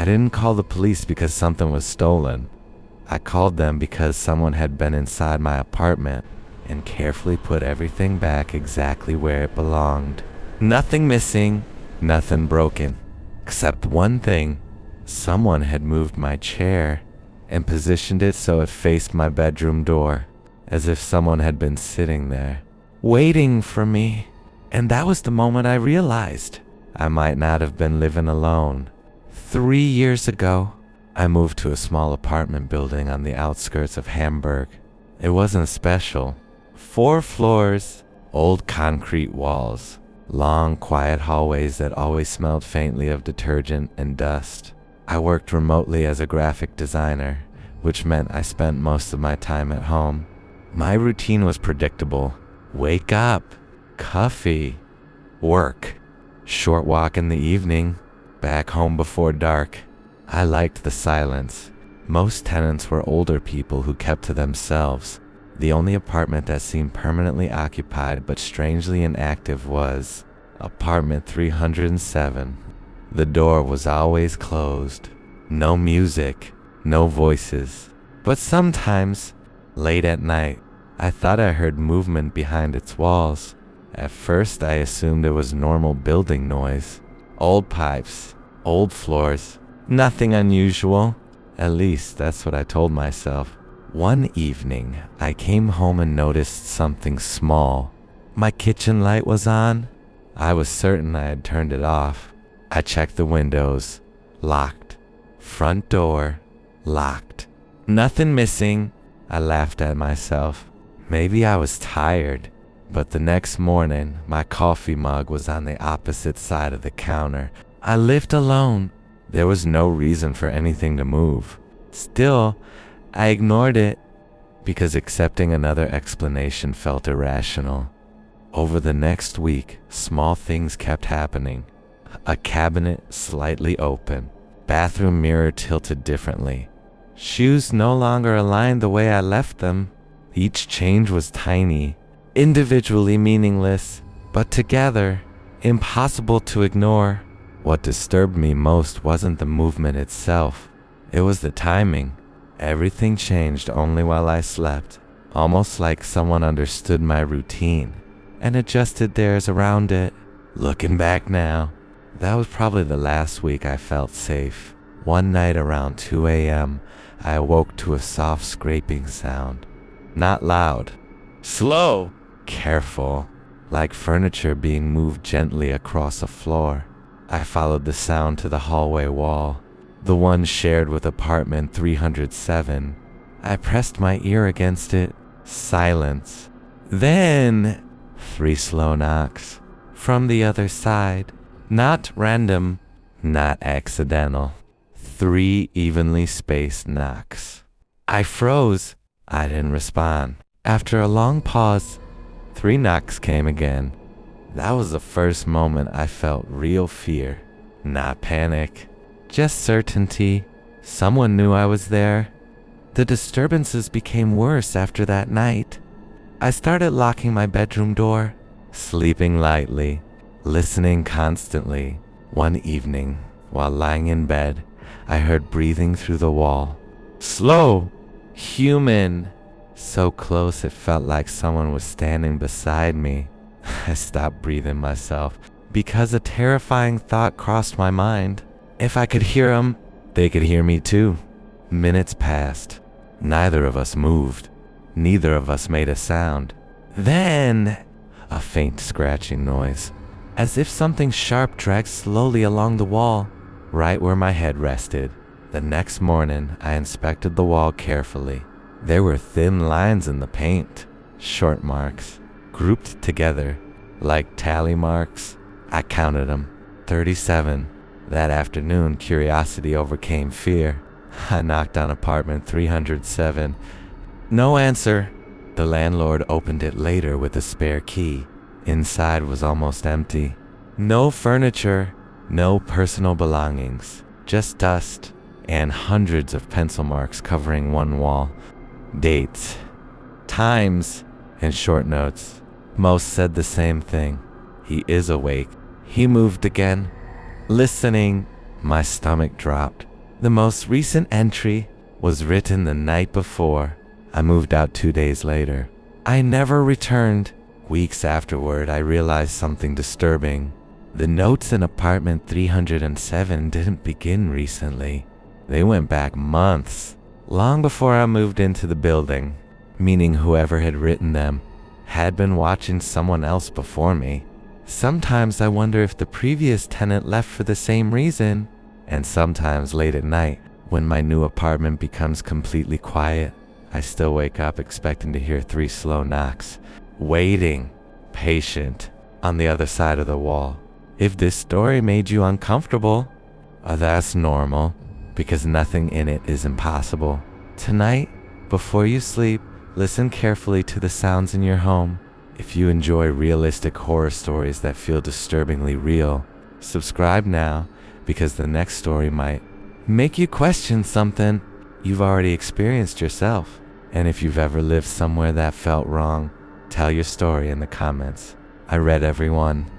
I didn't call the police because something was stolen. I called them because someone had been inside my apartment and carefully put everything back exactly where it belonged. Nothing missing, nothing broken. Except one thing. Someone had moved my chair and positioned it so it faced my bedroom door, as if someone had been sitting there, waiting for me. And that was the moment I realized I might not have been living alone. 3 years ago, I moved to a small apartment building on the outskirts of Hamburg. It wasn't special. 4 floors, old concrete walls, long, quiet hallways that always smelled faintly of detergent and dust. I worked remotely as a graphic designer, which meant I spent most of my time at home. My routine was predictable. Wake up, coffee, work, short walk in the evening, back home before dark. I liked the silence. Most tenants were older people who kept to themselves. The only apartment that seemed permanently occupied but strangely inactive was apartment 307. The door was always closed. No music, no voices. But sometimes, late at night, I thought I heard movement behind its walls. At first I assumed it was normal building noise. Old pipes, old floors, nothing unusual. At least that's what I told myself. One evening, I came home and noticed something small. My kitchen light was on. I was certain I had turned it off. I checked the windows. Locked. Front door. Locked. Nothing missing. I laughed at myself. Maybe I was tired. But the next morning, my coffee mug was on the opposite side of the counter. I lived alone. There was no reason for anything to move. Still, I ignored it because accepting another explanation felt irrational. Over the next week, small things kept happening. A cabinet slightly open, bathroom mirror tilted differently. Shoes no longer aligned the way I left them. Each change was tiny, individually meaningless, but together, impossible to ignore. What disturbed me most wasn't the movement itself. It was the timing. Everything changed only while I slept, almost like someone understood my routine and adjusted theirs around it. Looking back now, that was probably the last week I felt safe. One night around 2 a.m., I awoke to a soft scraping sound. Not loud. Slow. Careful. Like furniture being moved gently across a floor. I followed the sound to the hallway wall, the one shared with apartment 307. I pressed my ear against it. Silence. Then 3 slow knocks. From the other side. Not random, not accidental. 3 evenly spaced knocks. I froze. I didn't respond. After a long pause, 3 knocks came again. That was the first moment I felt real fear. Not panic, just certainty. Someone knew I was there. The disturbances became worse after that night. I started locking my bedroom door, sleeping lightly, listening constantly. One evening, while lying in bed, I heard breathing through the wall. Slow, human. So close it felt like someone was standing beside me. I stopped breathing myself because a terrifying thought crossed my mind. If I could hear them, they could hear me too. Minutes passed. Neither of us moved. Neither of us made a sound. Then, a faint scratching noise, as if something sharp dragged slowly along the wall, right where my head rested. The next morning, I inspected the wall carefully. There were thin lines in the paint, short marks, grouped together, like tally marks. I counted them, 37. That afternoon, curiosity overcame fear. I knocked on apartment 307. No answer. The landlord opened it later with a spare key. Inside was almost empty. No furniture, no personal belongings, just dust and hundreds of pencil marks covering one wall. Dates, times, and short notes. Most said the same thing. He is awake. He moved again. Listening, my stomach dropped. The most recent entry was written the night before. I moved out 2 days later. I never returned. Weeks afterward, I realized something disturbing. The notes in apartment 307 didn't begin recently. They went back months, long before I moved into the building, meaning whoever had written them had been watching someone else before me. Sometimes I wonder if the previous tenant left for the same reason, and sometimes late at night, when my new apartment becomes completely quiet, I still wake up expecting to hear 3 slow knocks, waiting, patient, on the other side of the wall. If this story made you uncomfortable, that's normal, because nothing in it is impossible. Tonight, before you sleep, listen carefully to the sounds in your home. If you enjoy realistic horror stories that feel disturbingly real, subscribe now, because the next story might make you question something you've already experienced yourself. And if you've ever lived somewhere that felt wrong, tell your story in the comments. I read everyone.